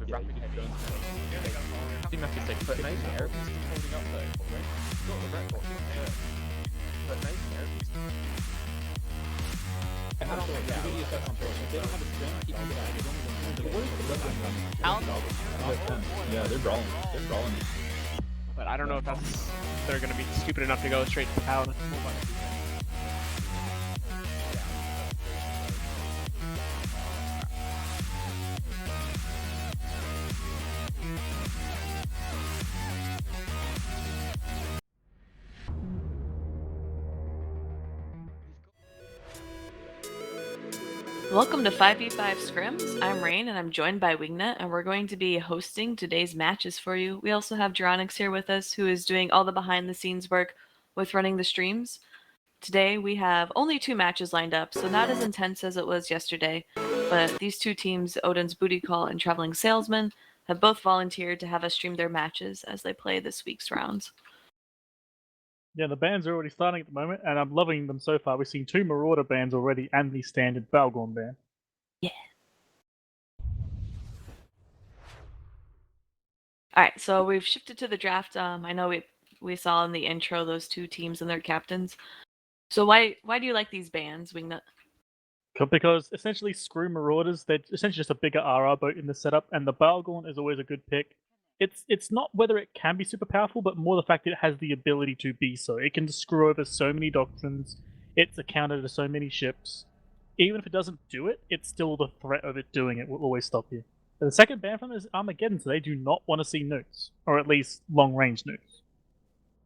rapid heavy. Team have to take But maybe Aerobeast is holding up though. Already. Got the record. But maybe Aerobeast. I'm not sure. Yeah, I really affect control. If they don't have a strength, keep it back. But what is the red one? Yeah, they're brawling. They're brawling. But I don't know if they're going to be stupid enough to go straight to the paladin. Welcome to 5v5 Scrims. I'm Rain and I'm joined by Wingnet, and we're going to be hosting today's matches for you. We also have Geronix here with us, who is doing all the behind the scenes work with running the streams. Today we have only 2 matches lined up, so not as intense as it was yesterday, but these 2 teams, Odin's Booty Call and Traveling Salesmen, have both volunteered to have us stream their matches as they play this week's rounds. Yeah, the bans are already starting at the moment, and I'm loving them so far. We've seen 2 Marauder bans already and the standard Balgorn ban. Yeah. Alright, so we've shifted to the draft. I know we saw in the intro those 2 teams and their captains. So why do you like these bans, Wingnut? Because essentially, screw Marauders. They're essentially just a bigger RR boat in the setup, and the Balgorn is always a good pick. It's not whether it can be super powerful, but more the fact that it has the ability to be so. It can screw over so many doctrines. It's a counter to so many ships. Even if it doesn't do it, it's still the threat of it doing it will always stop you. The second ban from them is Armageddon, so they do not want to see nukes, or at least long-range nukes.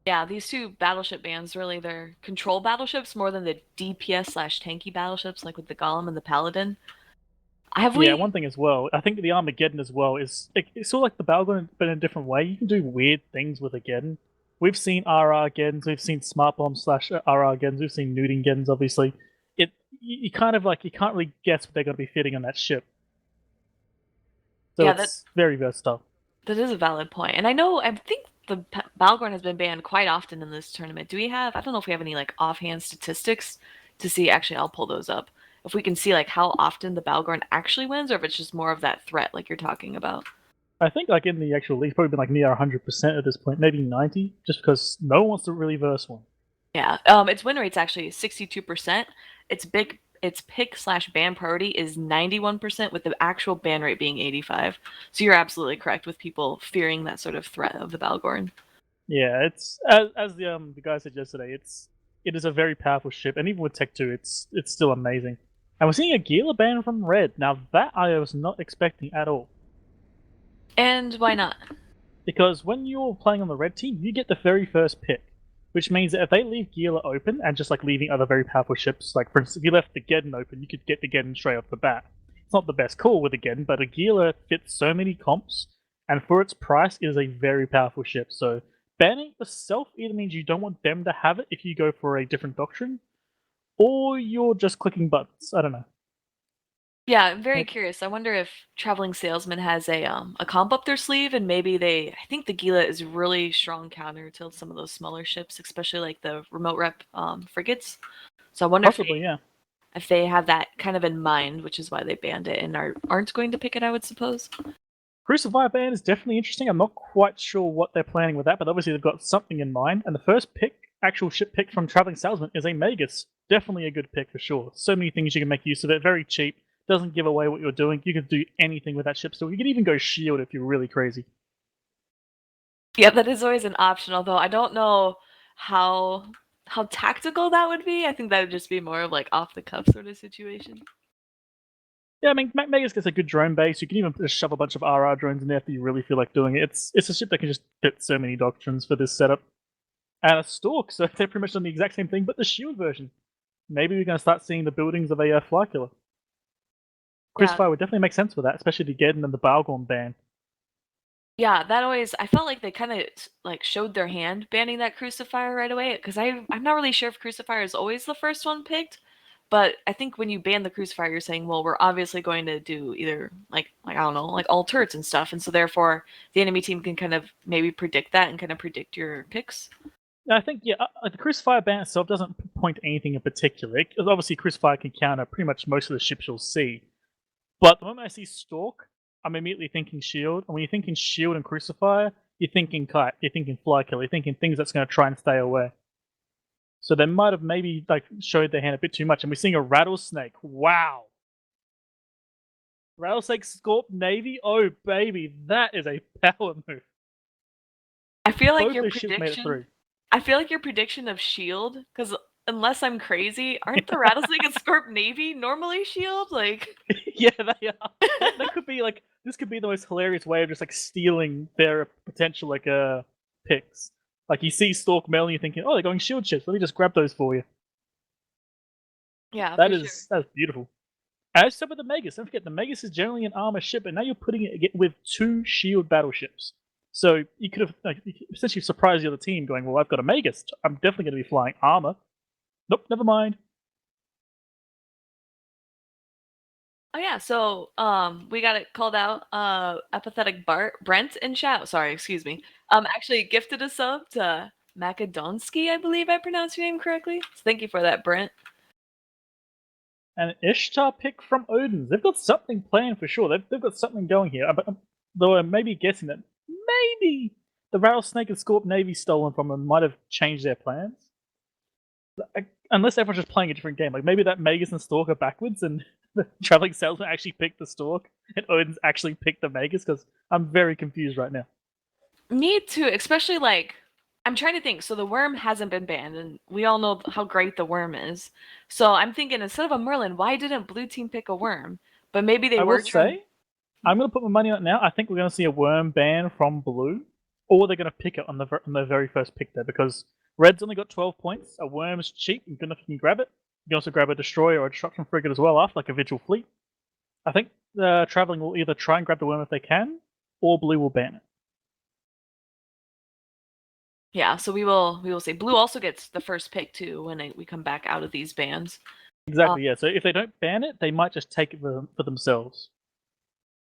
Yeah, these 2 battleship bans, really, they're control battleships more than the DPS/tanky battleships, like with the Golem and the Paladin. Yeah, one thing as well, I think the Armageddon as well is it's sort of like the Balgorn, but in a different way. You can do weird things with Ageddon. We've seen RR-Geddons, we've seen Smart Bomb/RR-Geddons, we've seen Nuding-Geddons, obviously. You kind of like, you can't really guess what they're going to be fitting on that ship. So yeah, it's very versatile. That is a valid point. And I think the Balgorn has been banned quite often in this tournament. Do we have, I don't know if we have any like offhand statistics to see, actually I'll pull those up. If we can see like how often the Balgorn actually wins, or if it's just more of that threat like you're talking about. I think like in the actual league, probably been like near 100% at this point, maybe 90, just because no one wants to really verse one. Yeah, its win rate's actually 62%. Its pick/ban priority is 91%, with the actual ban rate being 85. So you're absolutely correct with people fearing that sort of threat of the Balgorn. Yeah, it's as the guy said yesterday, it is a very powerful ship, and even with Tech 2, it's still amazing. And we're seeing a Gila ban from Red. Now that I was not expecting at all. And why not? Because when you're playing on the Red team, you get the very first pick, which means that if they leave Gila open and just like leaving other very powerful ships, like for instance, if you left the Geddon open, you could get the Geddon straight off the bat. It's not the best call with the Geddon, but a Gila fits so many comps, and for its price, it is a very powerful ship. So banning itself either means you don't want them to have it if you go for a different doctrine, or you're just clicking buttons. I don't know. Yeah, I'm very curious. I wonder if Traveling Salesman has a comp up their sleeve, and maybe I think the Gila is really strong counter to some of those smaller ships, especially like the remote rep frigates. So I wonder if they have that kind of in mind, which is why they banned it and aren't going to pick it, I would suppose. Crucifier ban is definitely interesting. I'm not quite sure what they're planning with that, but obviously they've got something in mind. And the first actual ship pick from Traveling Salesman is a Magus. Definitely a good pick for sure. So many things you can make use of it. Very cheap. Doesn't give away what you're doing. You can do anything with that ship still. You can even go shield if you're really crazy. Yeah, that is always an option, although I don't know how tactical that would be. I think that would just be more of like off the cuff sort of situation. Yeah, I mean, Magus gets a good drone base. You can even just shove a bunch of RR drones in there if you really feel like doing it. It's a ship that can just fit so many doctrines for this setup. And a Stork, so they're pretty much on the exact same thing, but the shield version. Maybe we're going to start seeing the buildings of a Fly Killer. Crucifier would definitely make sense for that, especially the Geddon and the Balgorn ban. Yeah, I felt like they kind of like showed their hand banning that Crucifier right away, because I'm not really sure if Crucifier is always the first one picked. But I think when you ban the Crucifier, you're saying, well, we're obviously going to do either like I don't know, like all turrets and stuff, and so therefore the enemy team can kind of maybe predict that and kind of predict your picks. I think the Crucifier ban itself doesn't point to anything in particular. Obviously, Crucifier can counter pretty much most of the ships you'll see. But the moment I see Stork, I'm immediately thinking shield. And when you're thinking shield and crucifier, you're thinking kite, you're thinking fly kill, you're thinking things that's going to try and stay away. So they might have maybe like showed their hand a bit too much. And we're seeing a rattlesnake. Wow. Rattlesnake Scorp Navy. Oh baby, that is a power move. I feel like Both your those ships made it prediction. through. I feel like your prediction of shield, because unless I'm crazy, aren't the Rattlesnake and Scorp Navy normally shield? Like, Yeah, they are. That could be like this could be the most hilarious way of just like stealing their potential like picks. Like you see Stork Mel and you're thinking, oh, they're going shield ships. Let me just grab those for you. yeah, That for is that's beautiful. As said with the Magus, don't forget the Magus is generally an armor ship, but now you're putting it with 2 shield battleships. So you could have you could essentially surprised the other team, going, "Well, I've got a Magus. I'm definitely going to be flying armor." Nope, never mind. Oh yeah, so we got it called out. Apathetic Brent in chat. Sorry, excuse me. Actually gifted a sub to Macedonsky, I believe I pronounced your name correctly. So thank you for that, Brent. An Ishtar pick from Odin. They've got something planned for sure. They've got something going here. Though I'm maybe guessing that maybe the Rattlesnake and Scorp Navy stolen from them might have changed their plans. Unless everyone's just playing a different game. Like maybe that Magus and Stork are backwards and the Traveling Salesman actually picked the Stork and Odin's actually picked the Magus, because I'm very confused right now. Me too, especially like I'm trying to think. So the worm hasn't been banned, and we all know how great the worm is. So I'm thinking instead of a Merlin, why didn't blue team pick a worm? But maybe they I were will say, I'm going to put my money on it now. I think we're going to see a worm ban from blue, or they're going to pick it on the very first pick there, because red's only got 12 points. A worm's cheap, and good enough you can grab it. You can also grab a destroyer or a destruction frigate as well after, like a vigil fleet. I think Traveling will either try and grab the worm if they can, or blue will ban it. Yeah, so we will say blue also gets the first pick too when we come back out of these bans. Exactly, yeah. So if they don't ban it, they might just take it for themselves.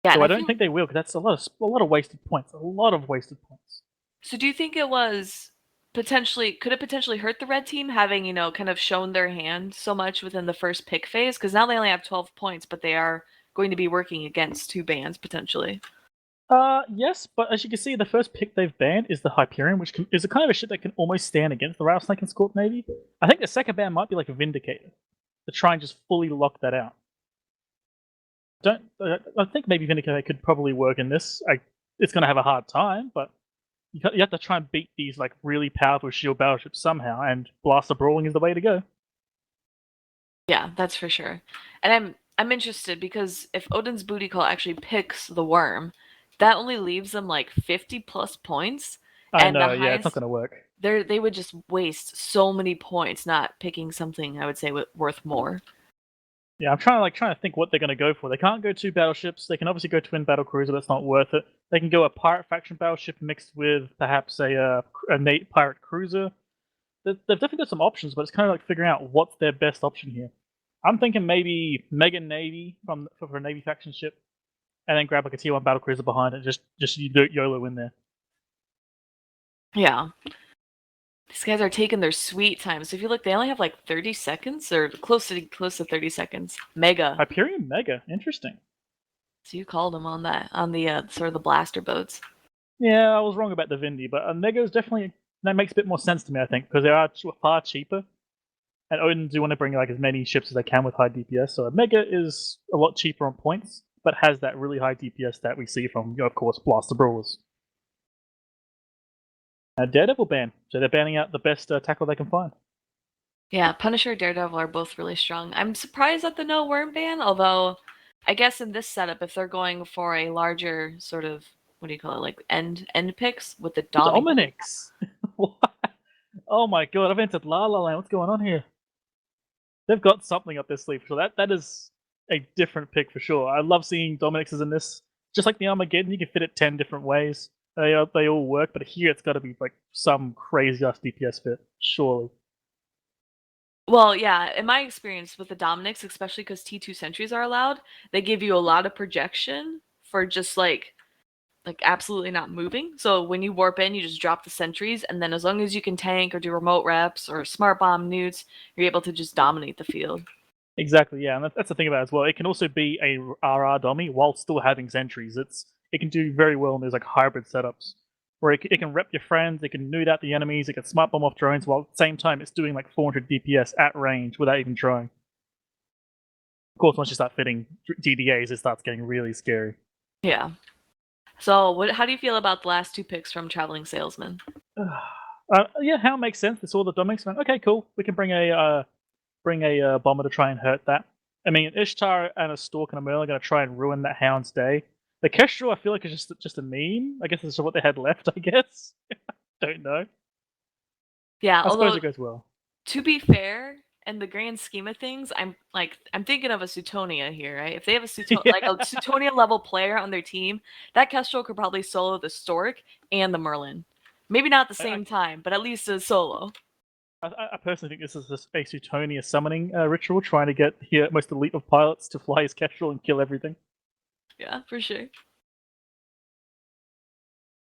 Yeah, So and I don't think they will, because that's a lot of wasted points. A lot of wasted points. So do you think it was could it potentially hurt the red team having, kind of shown their hand so much within the first pick phase? Because now they only have 12 points, but they are going to be working against 2 bans potentially. Yes, but as you can see, the first pick they've banned is the Hyperion, which is a kind of a ship that can almost stand against the Rattlesnake and Scorp Navy. I think the second ban might be like a Vindicator, to try and just fully lock that out. I think maybe Vindicator could probably work in this. It's going to have a hard time, but you have to try and beat these like really powerful shield battleships somehow, and Blaster Brawling is the way to go. Yeah, that's for sure. And I'm interested because if Odin's Booty Call actually picks the worm, that only leaves them like 50 plus points. I know, yeah, it's not going to work. They would just waste so many points not picking something I would say worth more. Yeah, I'm trying to think what they're going to go for. They can't go 2 battleships. They can obviously go twin battle cruiser. That's not worth it. They can go a pirate faction battleship mixed with perhaps a pirate cruiser. They've definitely got some options, but it's kind of like figuring out what's their best option here. I'm thinking maybe Mega Navy for a Navy faction ship, and then grab like a Tier 1 battle cruiser behind it. Just you do YOLO in there. Yeah. These guys are taking their sweet time. So if you look, they only have like 30 seconds or close to 30 seconds. Mega. Hyperion Mega, interesting. So you called them on the sort of the blaster boats. Yeah, I was wrong about the Vindy, but Mega is definitely, that makes a bit more sense to me, I think, because they are far cheaper. And Odin do want to bring like as many ships as they can with high DPS, so a Mega is a lot cheaper on points, but has that really high DPS that we see from, of course, Blaster Brawlers. Daredevil ban, so they're banning out the best tackle they can find. Yeah, Punisher, Daredevil are both really strong. I'm surprised at the no worm ban, although I guess in this setup, if they're going for a larger sort of, what do you call it, like end picks with the Dominix. What? Oh my god, I've entered La La Land. What's going on here? They've got something up their sleeve. So that is a different pick for sure. I love seeing Dominixes in this. Just like the Armageddon, you can fit it 10 different ways. They all work, but here it's got to be like some crazy ass DPS fit, surely. Well, yeah, in my experience with the Dominics, especially because T2 sentries are allowed, they give you a lot of projection for just like absolutely not moving. So when you warp in, you just drop the sentries, and then as long as you can tank or do remote reps or smart bomb newts, you're able to just dominate the field. Exactly, yeah, and that's the thing about it as well. It can also be a RR dummy while still having sentries. It can do very well in those like hybrid setups where it can rep your friends, it can nude out the enemies, it can smite bomb off drones while at the same time it's doing like 400 DPS at range without even trying. Of course, once you start fitting DDAs, it starts getting really scary. Yeah. So, how do you feel about the last two picks from Traveling Salesman? Yeah, how it makes sense. It's all the dummies. Okay, cool. We can bring a bomber to try and hurt that. I mean, Ishtar and a Stork and a Merlin are going to try and ruin that Hound's day. The Kestrel, I feel like, is just a meme. I guess that's what they had left, I guess. Don't know. Yeah, I suppose although, it goes well. to be fair, in the grand scheme of things, I'm thinking of a Suetonia here, right? If they have a Yeah. like a Suetonia level player on their team, that Kestrel could probably solo the Stork and the Merlin. Maybe not at the same time, but at least a solo. I personally think this is just a Suetonia summoning ritual, trying to get the most elite of pilots to fly his Kestrel and kill everything. Yeah, for sure.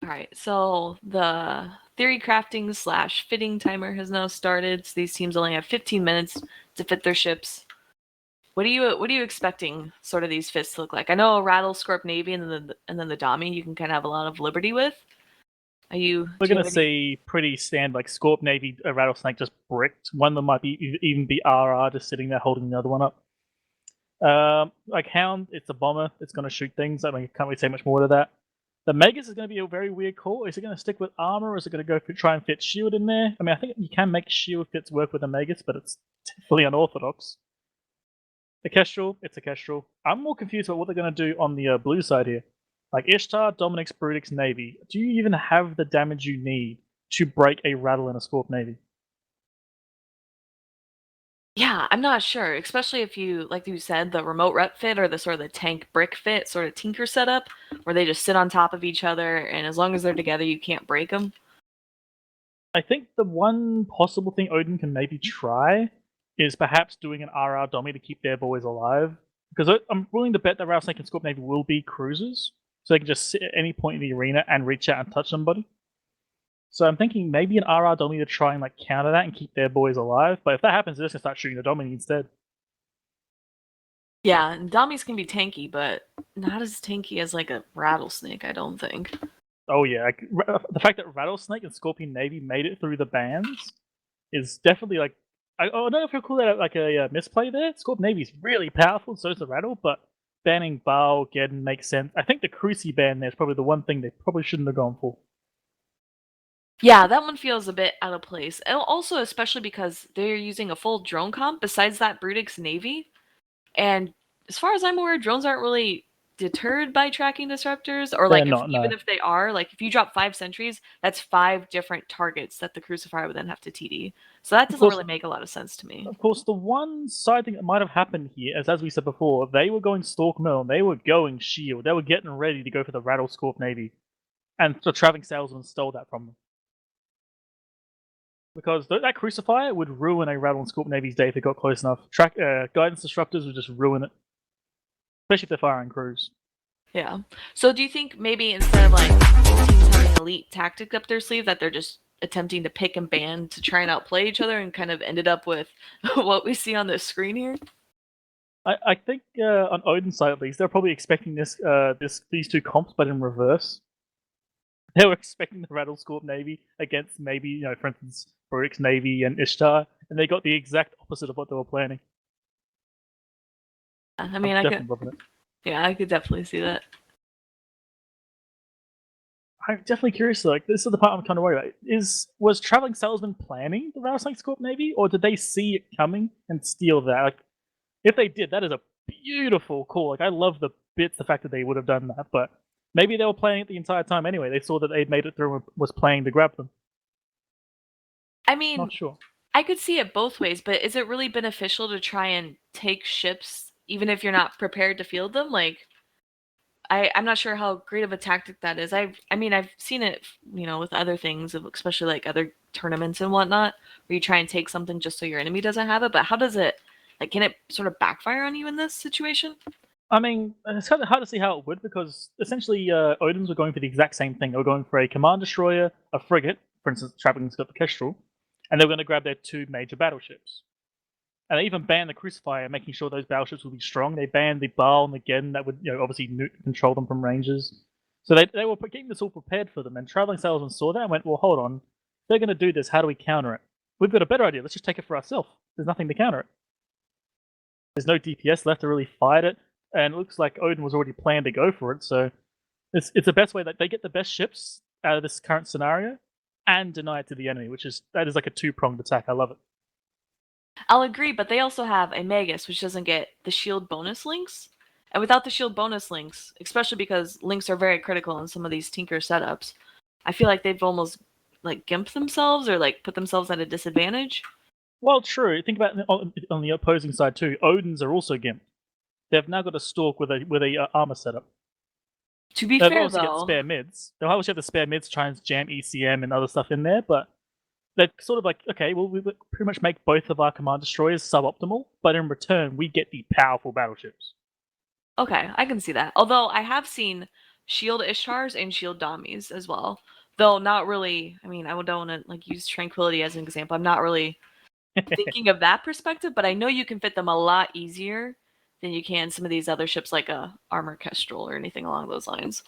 Alright, so the theory crafting / fitting timer has now started. So these teams only have 15 minutes to fit their ships. What are you expecting sort of these fits to look like? I know a Rattle, Scorp, Navy, and then the Dami you can kind of have a lot of liberty with. We're going to see pretty standard, like Scorp, Navy, a Rattlesnake just bricked. One of them might even be RR just sitting there holding the other one up. Like Hound, it's a bomber. It's going to shoot things. I mean, can't really say much more to that. The Magus is going to be a very weird call. Is it going to stick with armor, or is it going to go for try and fit shield in there? I mean, I think you can make shield fits work with a Magus, but it's fully unorthodox. The Kestrel, it's a Kestrel. I'm more confused about what they're going to do on the blue side here. Like Ishtar, Dominic's, Brutix, Navy. Do you even have the damage you need to break a Rattle and a Scorp Navy? Yeah, I'm not sure, especially if you, like you said, the remote rep fit or the sort of the tank brick fit, sort of tinker setup, where they just sit on top of each other, and as long as they're together, you can't break them. I think the one possible thing Odin can maybe try is perhaps doing an RR dummy to keep their boys alive. Because I'm willing to bet that Rattlesnake and Scorp Navy will be cruisers, so they can just sit at any point in the arena and reach out and touch somebody. So I'm thinking maybe an RR dummy to try and like counter that and keep their boys alive. But if that happens, they're just gonna start shooting the dummy instead. Yeah, and Dommies can be tanky, but not as tanky as like a Rattlesnake, I don't think. Oh yeah, like, the fact that Rattlesnake and Scorpion Navy made it through the bans is definitely like I don't know if you'll call that like a misplay there. Scorpion Navy is really powerful, so is the Rattle, but banning Baal Geddon makes sense. I think the Cruci ban there is probably the one thing they probably shouldn't have gone for. Yeah, that one feels a bit out of place. And also, especially because they're using a full drone comp besides that Brutix Navy. And as far as I'm aware, drones aren't really deterred by tracking disruptors. Or like, even if they are, like if you drop 5 sentries, that's 5 different targets that the Crucifier would then have to TD. So that doesn't really make a lot of sense to me. Of course, the one side thing that might have happened here, as we said before, they were going Stalk Mill, they were going Shield, they were getting ready to go for the Rattle Scorp Navy. And the Traveling Salesman stole that from them. Because that Crucifier would ruin a Rattle and Scorp Navy's day if it got close enough. Guidance Disruptors would just ruin it. Especially if they're firing crews. Yeah. So do you think maybe instead of like teams having elite tactic up their sleeve, that they're just attempting to pick and ban to try and outplay each other and kind of ended up with what we see on the screen here? I think on Odin's side at least, they're probably expecting these two comps, but in reverse. They were expecting the Rattle Scorp Navy against maybe, for instance, Brutix Navy and Ishtar, and they got the exact opposite of what they were planning. I mean, I could definitely see that. I'm definitely curious, like, this is the part I'm kind of worried about. Was Traveling Salesman planning the Rattlesnake Scorp Navy, or did they see it coming and steal that? Like, if they did, that is a beautiful call. Like, I love the fact that they would have done that, but maybe they were playing it the entire time anyway. They saw that they'd made it through and was playing to grab them. I mean, not sure. I could see it both ways, but is it really beneficial to try and take ships even if you're not prepared to field them? Like, I'm not sure how great of a tactic that is. I mean, I've seen it, with other things, especially like other tournaments and whatnot, where you try and take something just so your enemy doesn't have it. But how does it, like, can it sort of backfire on you in this situation? I mean, it's kind of hard to see how it would, because essentially Odins were going for the exact same thing. They were going for a command destroyer, a frigate, for instance, Traveling's got the Kestrel, and they were going to grab their 2 major battleships. And they even banned the Crucifier, making sure those battleships would be strong. They banned the Baal and the Geddon that would, obviously control them from ranges. So they were getting this all prepared for them. And Traveling Salesmen saw that and went, well, hold on. If they're going to do this, how do we counter it? We've got a better idea. Let's just take it for ourselves. There's nothing to counter it. There's no DPS left to really fight it. And it looks like Odin was already planned to go for it. So it's the best way that they get the best ships out of this current scenario and deny it to the enemy, that is like a two-pronged attack. I love it. I'll agree, but they also have a Magus, which doesn't get the shield bonus links. And without the shield bonus links, especially because links are very critical in some of these Tinker setups, I feel like they've almost like gimped themselves or like put themselves at a disadvantage. Well, true. Think about it on the opposing side too. Odins are also gimped. They've now got a Stalk with a armor setup. To be They'll fair, obviously though, get spare mids. They'll obviously have the spare mids to try and jam ECM and other stuff in there, but they're sort of like, okay, well, we pretty much make both of our command destroyers suboptimal, but in return, we get the powerful battleships. okay, I can see that. Although I have seen shield Ishtars and shield Damis as well. Though not really, I mean, I don't want to like use Tranquility as an example. I'm not really thinking of that perspective, but I know you can fit them a lot easier than you can some of these other ships like a Armor Kestrel or anything along those lines.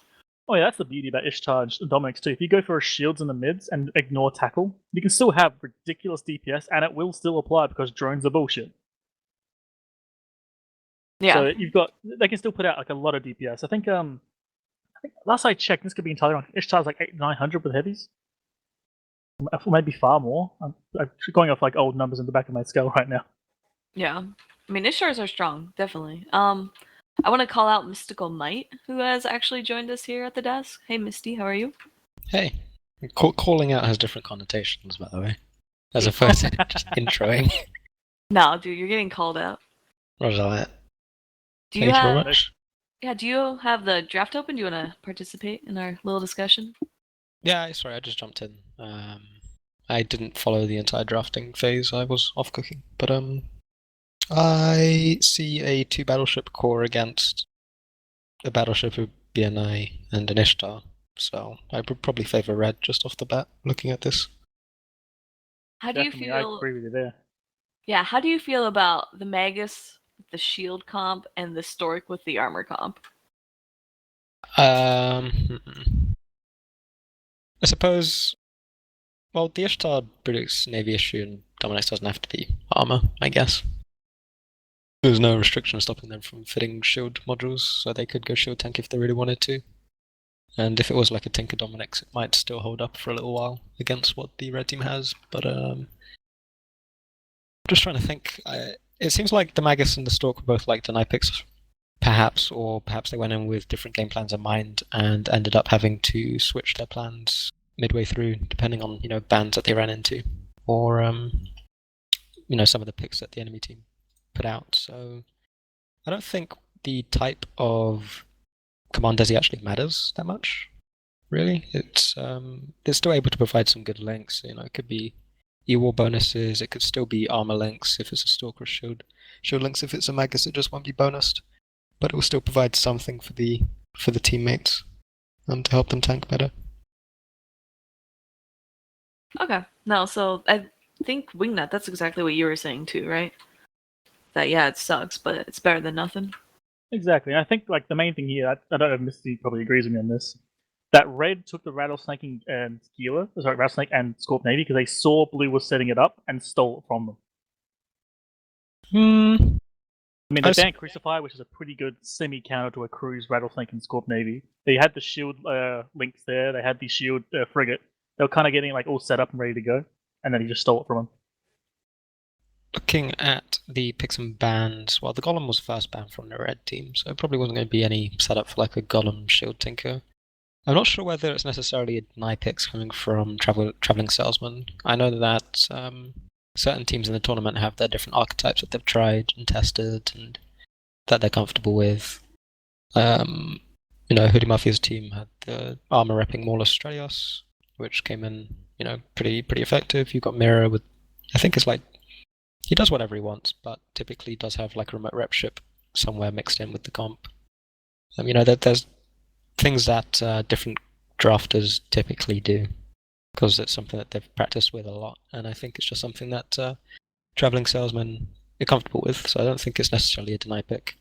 Oh yeah, that's the beauty about Ishtar and Dominic's too. If you go for shields in the mids and ignore tackle, you can still have ridiculous DPS, and it will still apply because drones are bullshit. Yeah. So they can still put out like a lot of DPS. I think last I checked, this could be entirely wrong. Ishtar's like 900 with heavies, or maybe far more. I'm going off like old numbers in the back of my skull right now. Yeah. I mean, Ishtars are strong, definitely. I want to call out Mystical Might, who has actually joined us here at the desk. Hey, Misty, how are you? Hey. Calling out has different connotations, by the way. As opposed to just introing. No, dude, you're getting called out. Roger that. Do you Thank you have? very much. Yeah. Do you have the draft open? Do you want to participate in our little discussion? Yeah, sorry, I just jumped in. I didn't follow the entire drafting phase. I was off cooking, but I see a 2 battleship core against a battleship of BNI and an Ishtar, so I would probably favor red just off the bat, looking at this. How do you Definitely, I feel? agree with you there. Yeah, how do you feel about the Magus with the shield comp and the Stork with the armor comp? I suppose. Well, the Ishtar predicts Navy issue, and Dominex doesn't have to be armor, I guess. There's no restriction stopping them from fitting shield modules, so they could go shield tank if they really wanted to. And if it was like a Tinker Dominex, it might still hold up for a little while against what the red team has. But just trying to think. It seems like the Magus and the Stork were both like deny picks, perhaps, or perhaps they went in with different game plans in mind and ended up having to switch their plans midway through, depending on bans that they ran into, or some of the picks that the enemy team put out. So I don't think the type of command desi actually matters that much, really. It's still able to provide some good links. It could be E-War bonuses, it could still be armor links if it's a Stalker shield links if it's a Magus, it just won't be bonused. But it will still provide something for the teammates and to help them tank better. Okay. No, so I think Wingnut, that's exactly what you were saying too, right? That yeah, it sucks, but it's better than nothing. Exactly. And I think like the main thing here, I don't know if Misty probably agrees with me on this, that red took the Rattlesnake and Rattlesnake and Scorp Navy because they saw blue was setting it up and stole it from them. I mean, they banned Crucifier, which is a pretty good semi-counter to a cruise Rattlesnake and Scorp Navy. They had the shield links there, they had the shield frigate. They were kind of getting like all set up and ready to go, and then he just stole it from them. Looking at the picks and bans, well, the Golem was first banned from the red team, so it probably wasn't going to be any setup for like a Golem shield tinker. I'm not sure whether it's necessarily a deny picks coming from traveling salesmen. I know that certain teams in the tournament have their different archetypes that they've tried and tested and that they're comfortable with. Hoodie Mafia's team had the armor repping Maul Australios, which came in, pretty effective. You've got Mirror with, I think it's like, he does whatever he wants, but typically does have like a remote rep ship somewhere mixed in with the comp. There's things that different drafters typically do, because it's something that they've practiced with a lot, and I think it's just something that traveling salesmen you're comfortable with. So I don't think it's necessarily a deny pick.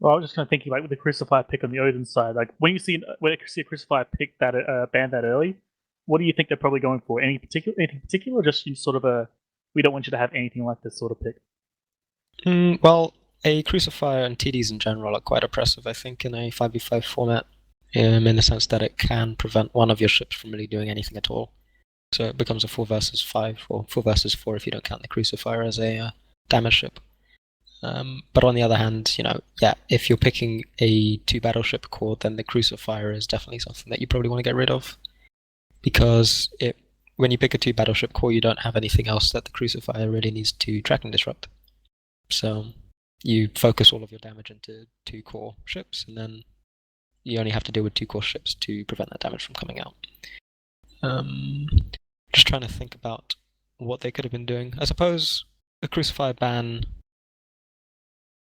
Well, I was just kind of thinking, like, with the Crucifier pick on the Odin side, like, when you see a Crucifier pick that ban that early, what do you think they're probably going for? Anything particular, or just you sort of we don't want you to have anything like this sort of pick? Well, a Crucifier and TDs in general are quite oppressive, I think, in a 5v5 format, in the sense that it can prevent one of your ships from really doing anything at all. So it becomes a 4 versus 5, or 4 versus 4 if you don't count the Crucifier as a damage ship. But on the other hand, if you're picking a 2 battleship core, then the Crucifier is definitely something that you probably want to get rid of. Because when you pick a 2 battleship core, you don't have anything else that the Crucifier really needs to track and disrupt. So you focus all of your damage into 2 core ships, and then you only have to deal with 2 core ships to prevent that damage from coming out. Just trying to think about what they could have been doing. I suppose a Crucifier ban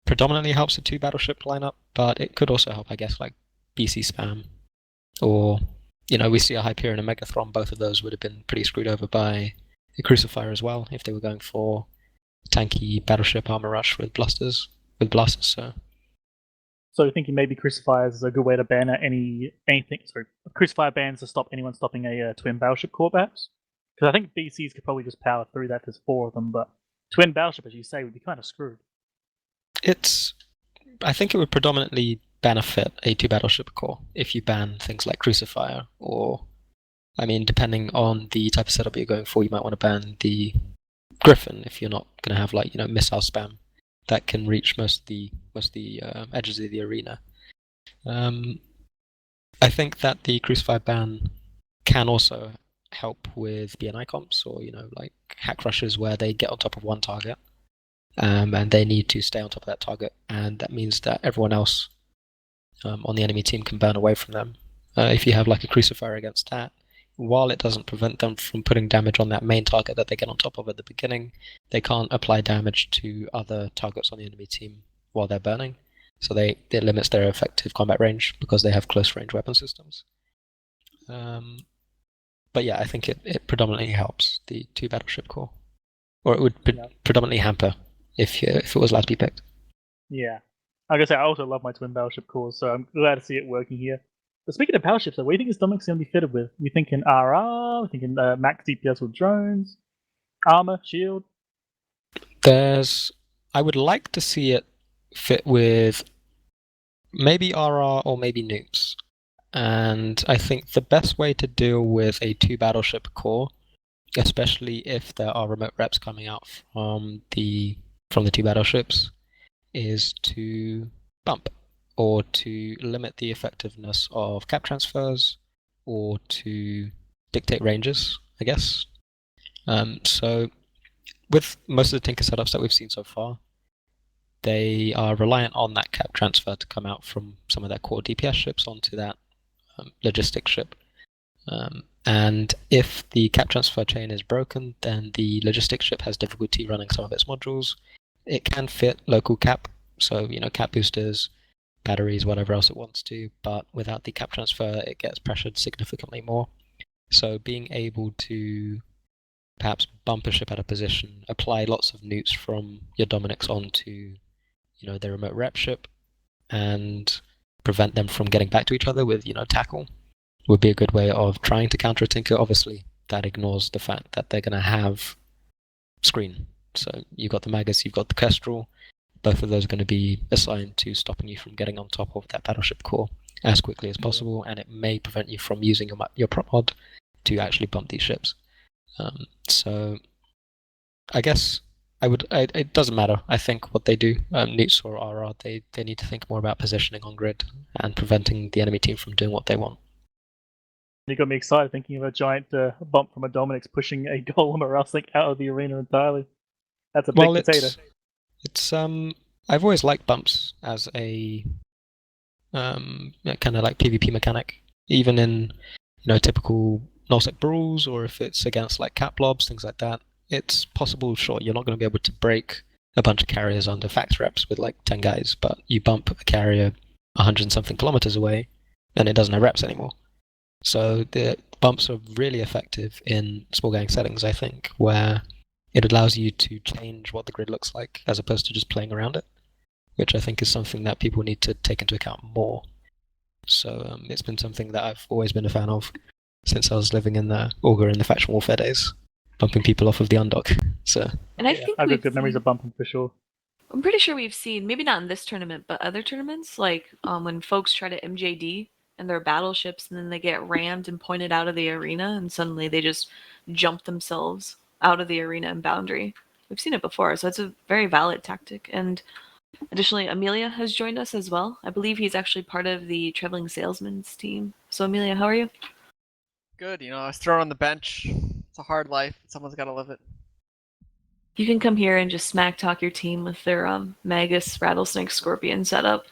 predominantly helps a 2 battleship lineup, but it could also help, I guess, like BC spam. Or, we see a Hyperion and Megathron, both of those would have been pretty screwed over by a Crucifier as well, if they were going for tanky battleship armor rush with blasters. So you're thinking maybe Crucifiers is a good way to ban anything. Sorry, Crucifier bans to stop anyone stopping a twin battleship core, perhaps? Because I think BCs could probably just power through that. There's 4 of them, but twin battleship, as you say, would be kind of screwed. I think it would predominantly benefit a 2 battleship core if you ban things like Crucifier, or, depending on the type of setup you're going for, you might want to ban the Griffin if you're not going to have missile spam that can reach most of the edges of the arena. I think that the Crucifier ban can also help with BNI comps, or hack rushes where they get on top of one target, and they need to stay on top of that target, and that means that everyone else on the enemy team can burn away from them. If you have a Crucifier against that, while it doesn't prevent them from putting damage on that main target that they get on top of at the beginning, they can't apply damage to other targets on the enemy team while they're burning. So it limits their effective combat range because they have close range weapon systems. But yeah, I think it predominantly helps the 2 battleship core. Or it would predominantly hamper if it was allowed to be picked. Yeah. Like I say, I also love my twin battleship cores, so I'm glad to see it working here. But speaking of battleships, what do you think this Dominic's going to be fitted with? We thinking RR, we thinking max DPS with drones, armor, shield? I would like to see it fit with maybe RR or maybe nukes. And I think the best way to deal with a 2 battleship core, especially if there are remote reps coming out from the 2 battleships, is to bump, or to limit the effectiveness of cap transfers, or to dictate ranges, I guess. So with most of the Tinker setups that we've seen so far, they are reliant on that cap transfer to come out from some of their core DPS ships onto that logistic ship. And if the cap transfer chain is broken, then the logistic ship has difficulty running some of its modules. It can fit local cap, so cap boosters, batteries, whatever else it wants to, but without the cap transfer, it gets pressured significantly more. So being able to perhaps bump a ship out of position, apply lots of newts from your Dominics onto their remote rep ship, and prevent them from getting back to each other with tackle, would be a good way of trying to counter a Tinker. Obviously, that ignores the fact that they're going to have screen. So you've got the Magus, you've got the Kestrel. Both of those are going to be assigned to stopping you from getting on top of that battleship core as quickly as possible, and it may prevent you from using your prop mod to actually bump these ships. So I guess it doesn't matter, I think, what they do, newts or RR, they need to think more about positioning on grid and preventing the enemy team from doing what they want. You got me excited thinking of a giant bump from a Dominic's pushing a Golem or Rustic out of the arena entirely. That's a big potato. It's I've always liked bumps as a kind of like PvP mechanic, even in typical nullsec brawls, or if it's against like cap blobs, things like that. It's possible, sure, you're not going to be able to break a bunch of carriers under fax reps with like 10 guys, but you bump a carrier 100 and something kilometers away, and it doesn't have reps anymore. So the bumps are really effective in small gang settings, I think, where it allows you to change what the grid looks like as opposed to just playing around it, which I think is something that people need to take into account more. So it's been something that I've always been a fan of since I was living in the Augur in the faction warfare days, bumping people off of the undock. So And I Yeah, think I've we've got good memories seen- of bumping for sure. I'm pretty sure we've seen, maybe not in this tournament, but other tournaments, like when folks try to MJD and their battleships and then they get rammed and pointed out of the arena and suddenly they just jump themselves out of the arena and boundary. We've seen it before, so it's a very valid tactic. And additionally, Amelia has joined us as well. I believe he's actually part of the Traveling Salesmen's team. So Amelia, how are you? Good, you know, I was thrown on the bench. It's a hard life. Someone's got to live it. You can come here and just smack talk your team with their Magus, Rattlesnake, Scorpion setup.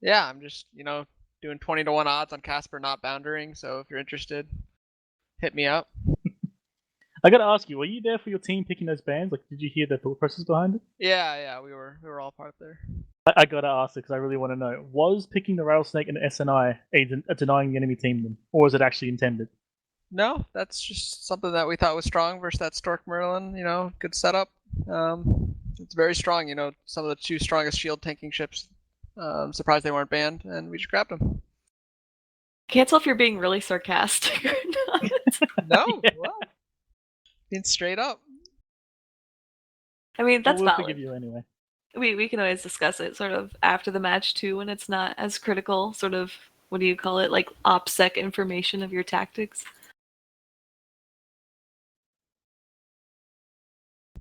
Yeah, I'm just, you know, doing 20-to-1 odds on Casper not boundering, so if you're interested, hit me up. I gotta ask you, were you there for your team picking those bands? Like, did you hear the thought process behind it? Yeah, we were all part there. I gotta ask it because I really want to know. Was picking the Rattlesnake and SNI a denying the enemy team them, or was it actually intended? No, that's just something that we thought was strong versus that Stork Merlin, you know, good setup. It's very strong, you know, some of the 2 strongest shield tanking ships. Surprised they weren't banned, and we just grabbed them. Can't tell if you're being really sarcastic or not. No, Yeah. well, being straight up. I mean, But that's we'll valid. forgive you anyway. We can always discuss it sort of after the match too when it's not as critical, sort of, what do you call it, like OPSEC information of your tactics.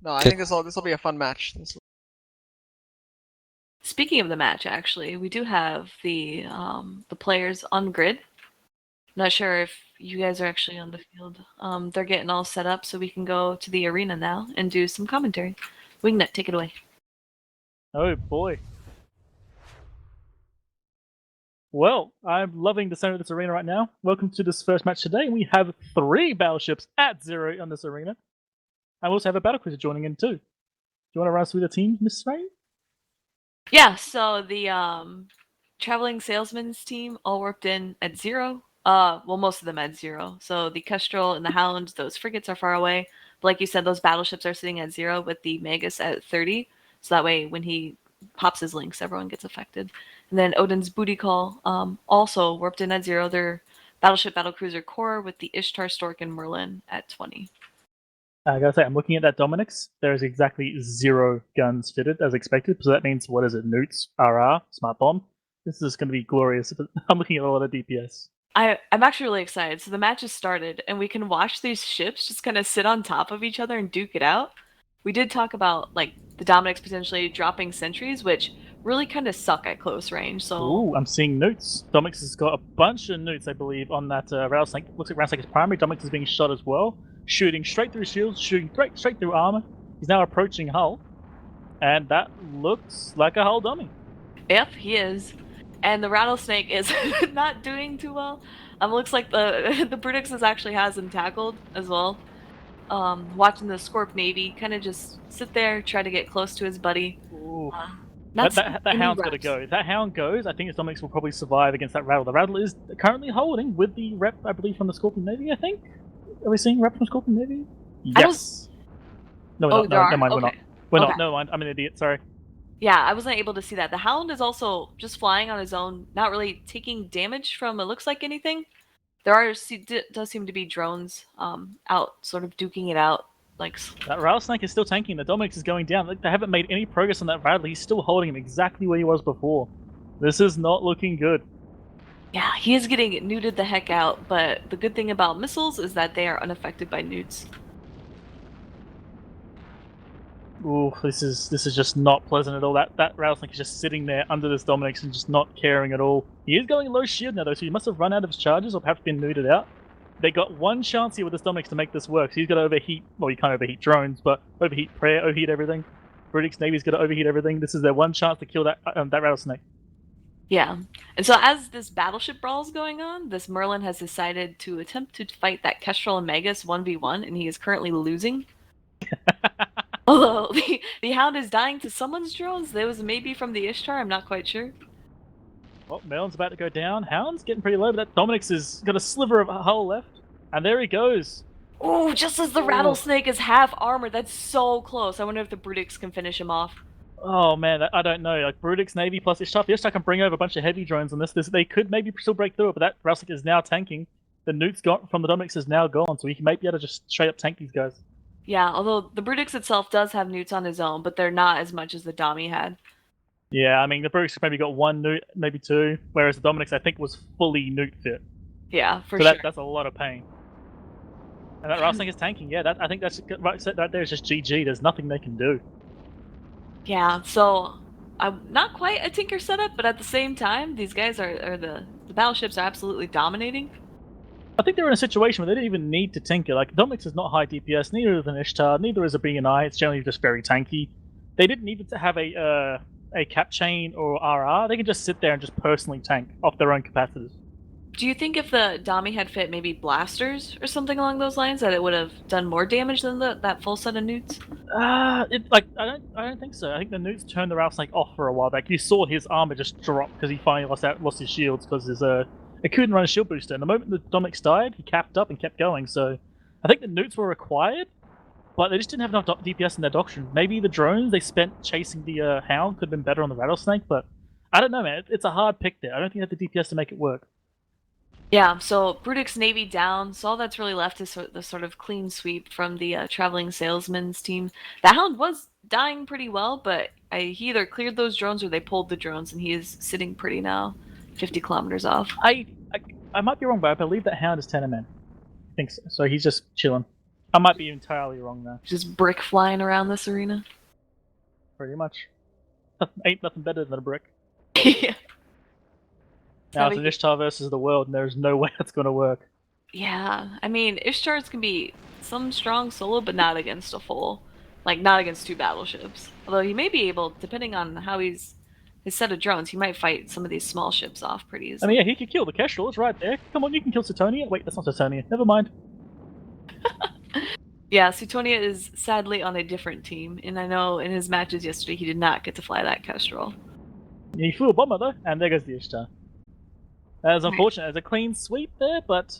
No, I think this will be a fun match. Speaking of the match, actually, we do have the players on grid. Not sure if you guys are actually on the field. They're getting all set up so we can go to the arena now and do some commentary. Wingnut, take it away. Oh boy. Well, I'm loving the center of this arena right now. Welcome to this first match today. We have 3 battleships at 0 on this arena. I also have a battle cruiser joining in too. Do you want to run us through the team, Miss Rain? Yeah, so the Traveling Salesmen's team all worked in at 0. Well, most of them at 0. So the Kestrel and the Hound, those frigates are far away. But like you said, those battleships are sitting at 0 with the Magus at 30. So that way, when he pops his links, everyone gets affected. And then Odin's Booty Call also warped in at 0. Their battleship battlecruiser core with the Ishtar, Stork, and Merlin at 20. I gotta say, I'm looking at that Dominic's. There is exactly 0 guns fitted as expected. So that means, what is it? Newts, RR, Smart Bomb. This is going to be glorious. I'm looking at a lot of DPS. I'm actually really excited. So the match has started, and we can watch these ships just kind of sit on top of each other and duke it out. We did talk about like the Dominics potentially dropping sentries, which really kind of suck at close range. So Ooh, I'm seeing Newts. Dominic's has got a bunch of Newts, I believe, on that Rattlesnake. Looks like Rattlesnake is primary. Dominic's is being shot as well. Shooting straight through shields, shooting straight through armor. He's now approaching Hull. And that looks like a Hull dummy. yep, he is. And the Rattlesnake is not doing too well. Looks like the Brutix actually has him tackled as well. Watching the Scorp Navy kind of just sit there, try to get close to his buddy. Ooh. Not That any Hound's got to reps. go. If that Hound goes, I think Dominic's will probably survive against that Rattle. The Rattle is currently holding with the rep, I believe, from the Scorpion Navy, I think? Are we seeing rep from Scorpion Navy? I Yes. No, we're Oh, not. there No, are? never mind, we're not. Okay. We're Okay. not. No, I'm an idiot. Sorry. Yeah, I wasn't able to see that. The Hound is also just flying on his own, not really taking damage from it looks like anything. There does seem to be drones out, sort of duking it out. Like That Rattlesnake is still tanking. The Dominic's is going down. They haven't made any progress on that Rattle. He's still holding him exactly where he was before. This is not looking good. yeah, he is getting neuted the heck out. But the good thing about missiles is that they are unaffected by newts. Ooh, this is just not pleasant at all. That Rattlesnake is just sitting there under this Dominic's and just not caring at all. He is going low shield now though, so he must have run out of his charges or perhaps been neutered out. They got one chance here with this Dominic's to make this work. So he's got to overheat. Well, you can't overheat drones, but overheat prayer, overheat everything. British Navy's got to overheat everything. This is their one chance to kill that Rattlesnake. Yeah. And so as this battleship brawl is going on, this Merlin has decided to attempt to fight that Kestrel and Magus 1v1, and he is currently losing. Although the Hound is dying to someone's drones. There was maybe from the Ishtar, I'm not quite sure. Well, Merlin's about to go down. Hound's getting pretty low, but that Dominic's has got a sliver of a hull left. And there he goes. Oh, just as the rattlesnake is half armor. That's so close. I wonder if the Brutix can finish him off. Oh man, I don't know. Like Brutix, Navy plus Ishtar. If Ishtar can bring over a bunch of heavy drones on this, they could maybe still break through it. But that rattlesnake is now tanking. The nuke's gone from the Dominix is now gone, so he may be able to just straight up tank these guys. Yeah, although the Brutix itself does have newts on his own, but they're not as much as the Dami had. Yeah, I mean the Brutix maybe got one newt, maybe two, whereas the Dominix I think was fully newt fit. Yeah, for so sure. That's a lot of pain. And that rattlesnake is tanking. Yeah, I think that's right there is just GG. There's nothing they can do. Yeah, so I'm not quite a Tinker setup, but at the same time, these guys are the battleships are absolutely dominating. I think they're in a situation where they didn't even need to tinker. Like, Dominix is not high DPS, neither is an Ishtar, neither is a BNI, it's generally just very tanky. They didn't need to have a cap chain or RR, they can just sit there and just personally tank off their own capacitors. Do you think if the Dami had fit maybe blasters or something along those lines, that it would have done more damage than that full set of newts? I don't think so. I think the newts turned the rattlesnake off for a while back. You saw his armor just drop because he finally lost his shields because it couldn't run a shield booster. And the moment the Dominix died, he capped up and kept going. So I think the newts were required, but they just didn't have enough DPS in their doctrine. Maybe the drones they spent chasing the Hound could have been better on the rattlesnake, but I don't know, man. It's a hard pick there. I don't think they have the DPS to make it work. Yeah, so Brutix Navy down, so all that's really left is the sort of clean sweep from the traveling salesman's team. The Hound was dying pretty well, but he either cleared those drones or they pulled the drones, and he is sitting pretty now, 50 kilometers off. I might be wrong, but I believe that Hound is 10 men. I think so. So he's just chilling. I might be entirely wrong there. Just brick flying around this arena. Pretty much. Ain't nothing better than a brick. Yeah. Now it's an Ishtar versus the world, and there's no way that's going to work. Yeah, I mean, Ishtars can be some strong solo, but not against a full, like not against two battleships. Although he may be able, depending on how his set of drones, he might fight some of these small ships off pretty easily. I mean, yeah, he could kill the Kestrel. It's right there. Come on, you can kill Suetonia. Wait, that's not Suetonia. Never mind. Yeah, Suetonia is sadly on a different team, and I know in his matches yesterday he did not get to fly that Kestrel. Yeah, he flew a bomber though, and there goes the Ishtar. That was unfortunate. It was a clean sweep there, but